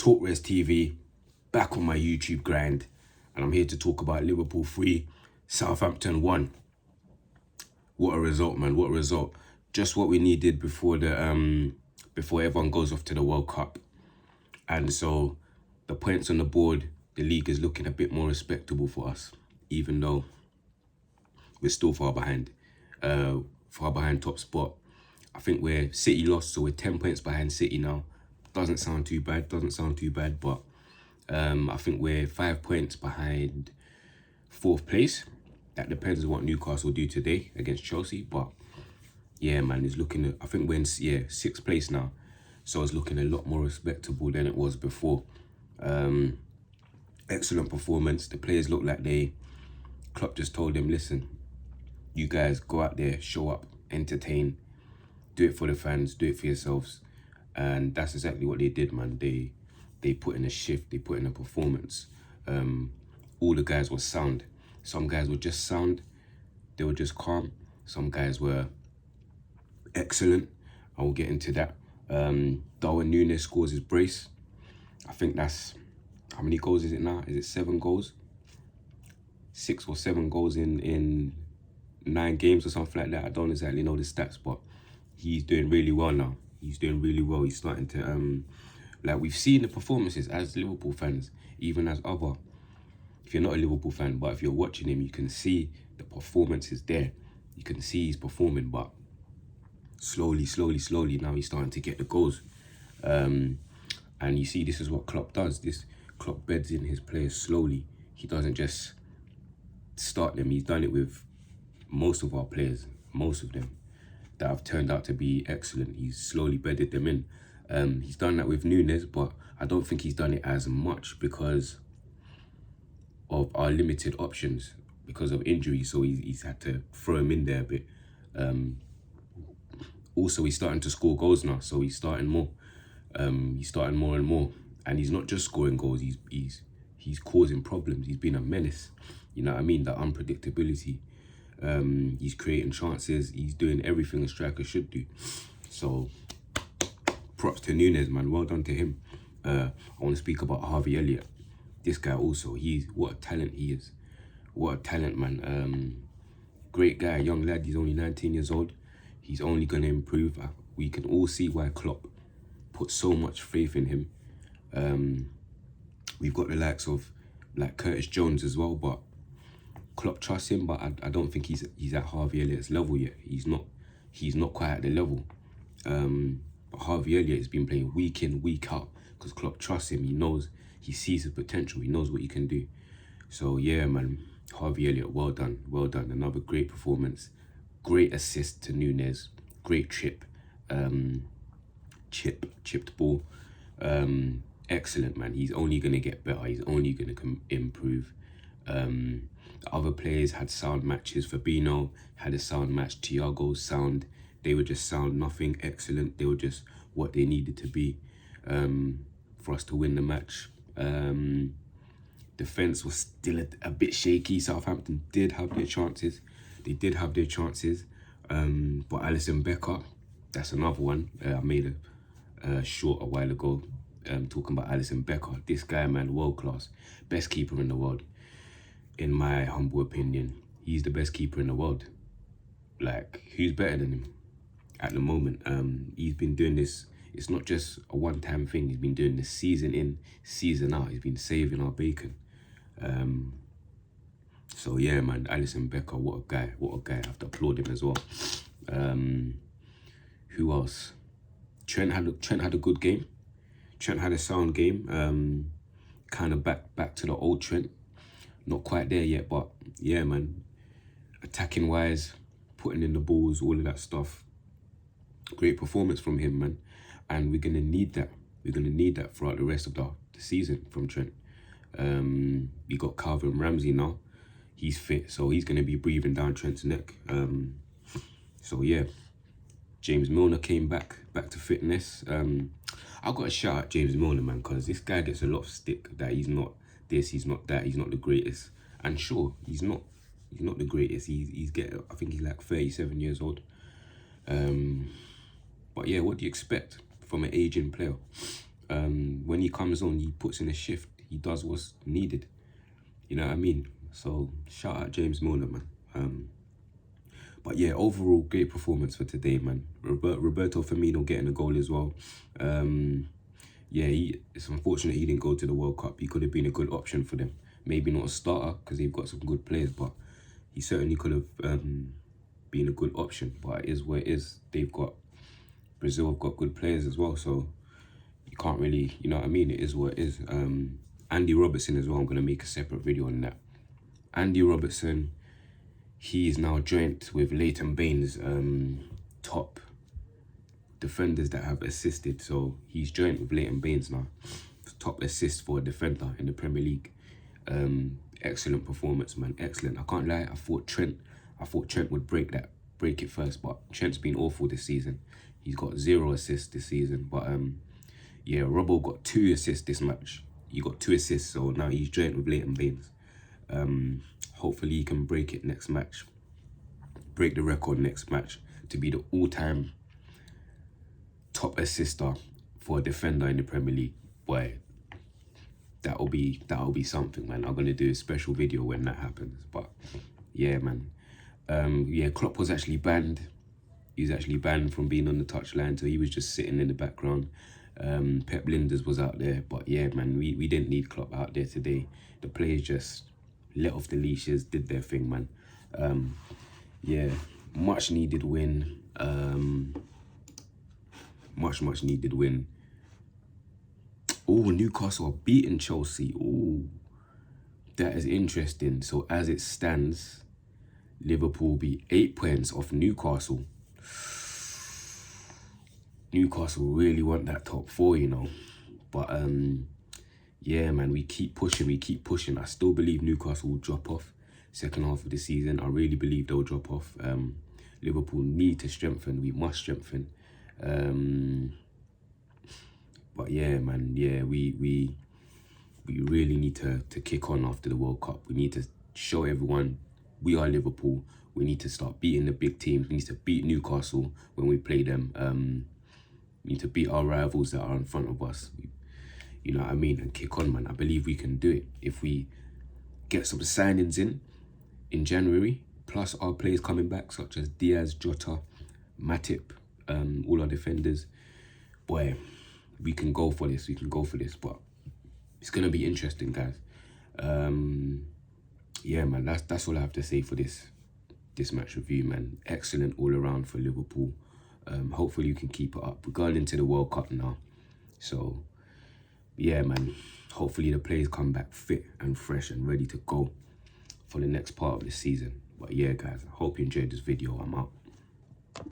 Talkrest TV, back on my YouTube grind, and I'm here to talk about Liverpool 3, Southampton 1. What a result, man! What a result! Just what we needed before before everyone goes off to the World Cup, and so the points on the board, the league is looking a bit more respectable for us, even though we're still far behind top spot. I think we're City lost, so we're 10 points behind City now. Doesn't sound too bad, but I think we're 5 points behind fourth place. That depends on what Newcastle do today against Chelsea, but yeah, man, it's looking, I think we're in, sixth place now, so it's looking a lot more respectable than it was before. Excellent performance. The players look like Klopp just told them, listen, you guys go out there, show up, entertain, do it for the fans, do it for yourselves. And that's exactly what they did, man. They put in a shift, they put in a performance. All the guys were sound. Some guys were just sound, they were just calm. Some guys were excellent. I will get into that. Darwin Nunez scores his brace. I think that's, how many goals is it now? Is it 7 goals? 6 or 7 goals in 9 games or something like that. I don't exactly know the stats, but he's doing really well now. He's doing really well. He's starting to, like, we've seen the performances as Liverpool fans, even as other, if you're not a Liverpool fan, but if you're watching him, you can see the performance is there. You can see he's performing, but slowly, now he's starting to get the goals. And you see, this is what Klopp does. Klopp beds in his players slowly. He doesn't just start them. He's done it with most of our players, most of them that have turned out to be excellent. He's slowly bedded them in. He's done that with Nunez, but I don't think he's done it as much because of our limited options, because of injury. So he's had to throw him in there a bit. Also, he's starting to score goals now, so he's starting more. He's starting more and more, and he's not just scoring goals. He's causing problems. He's been a menace. You know what I mean? The unpredictability. He's creating chances. He's doing everything a striker should do. So props to Nunez, man. Well done to him. I want to speak about Harvey, Elliot. This guy also, what a talent he is. What a talent, man. Great guy, young lad. He's only 19 years old. He's only going to improve. We can all see why Klopp put so much faith in him. We've got the likes of like Curtis Jones as well, but Klopp trusts him, but I don't think he's at Harvey Elliott's level yet. He's not quite at the level. But Harvey Elliott has been playing week in, week out because Klopp trusts him. He knows, he sees his potential. He knows what he can do. So yeah, man, Harvey Elliott, well done, well done. Another great performance, great assist to Nunez, great chip, chipped ball. Excellent, man. He's only gonna get better. He's only gonna improve. Other players had sound matches. Fabinho had a sound match. Thiago's sound. They were just sound, nothing excellent. They were just what they needed to be for us to win the match. Defence was still a bit shaky. Southampton did have their chances. They did have their chances. But Alisson Becker, that's another one. I made a short a while ago talking about Alisson Becker. This guy, man, world class. Best keeper in the world. In my humble opinion, he's the best keeper in the world. Like, who's better than him at the moment? He's been doing this. It's not just a one-time thing. He's been doing this season in, season out. He's been saving our bacon. So yeah, man, Alisson Becker, what a guy, what a guy. I have to applaud him as well. Who else? Trent had a good game. Trent had a sound game. Kind of back to the old Trent. Not quite there yet, but yeah, man. Attacking wise, putting in the balls, all of that stuff. Great performance from him, man. And we're gonna need that. We're gonna need that throughout the rest of the season from Trent. We got Calvin Ramsey now. He's fit, so he's gonna be breathing down Trent's neck. So yeah, James Milner came back to fitness. I got to shout out James Milner, man, because this guy gets a lot of stick that he's not this, he's not that, he's not the greatest. And sure, he's not the greatest. I think he's like 37 years old. But yeah, what do you expect from an aging player? when he comes on, he puts in a shift. He does what's needed. You know what I mean? So shout out James Milner, man. But yeah, overall, great performance for today, man. Roberto Firmino getting a goal as well. Yeah, it's unfortunate he didn't go to the World Cup. He could have been a good option for them. Maybe not a starter because they've got some good players, but he certainly could have been a good option. But it is what it is. Brazil have got good players as well, so you can't really, you know what I mean? It is what it is. Andy Robertson as well, I'm going to make a separate video on that. Andy Robertson, he is now joint with Leighton Baines, top defenders that have assisted. So he's joint with Leighton Baines now, top assist for a defender in the Premier League. Excellent performance, man. Excellent. I can't lie. I thought Trent would break it first, but Trent's been awful this season. He's got 0 assists this season. But yeah, Robbo got 2 assists this match. He got 2 assists, so now he's joint with Leighton Baines. Hopefully he can break it next match. Break the record next match to be the all-time top assister for a defender in the Premier League. Boy, that'll be something, man. I'm gonna do a special video when that happens. But yeah, man. Yeah, Klopp was actually banned. He was actually banned from being on the touchline, so he was just sitting in the background. Pep Linders was out there, but yeah, man, we didn't need Klopp out there today. The players just let off the leashes, did their thing, man. Yeah, much needed win. Much needed win. Oh, Newcastle are beating Chelsea. Oh, that is interesting. So as it stands, Liverpool be 8 points off Newcastle. Newcastle really want that top 4, you know. But yeah, man, we keep pushing. I still believe Newcastle will drop off second half of the season. I really believe they'll drop off. Liverpool need to strengthen. We must strengthen. But yeah, man, yeah, we really need to kick on after the World Cup. We need to show everyone we are Liverpool. We need to start beating the big teams. We need to beat Newcastle when we play them. We need to beat our rivals that are in front of us. You know what I mean? And kick on, man. I believe we can do it. If we get some signings in January, plus our players coming back, such as Diaz, Jota, Matip, all our defenders, boy, we can go for this. We can go for this. But it's going to be interesting, guys. Yeah, man, that's all I have to say for this match review, man. Excellent all around for Liverpool. Hopefully you can keep it up. We're going into the World Cup now. So, yeah, man. Hopefully the players come back fit and fresh and ready to go for the next part of the season. But yeah, guys, I hope you enjoyed this video. I'm out.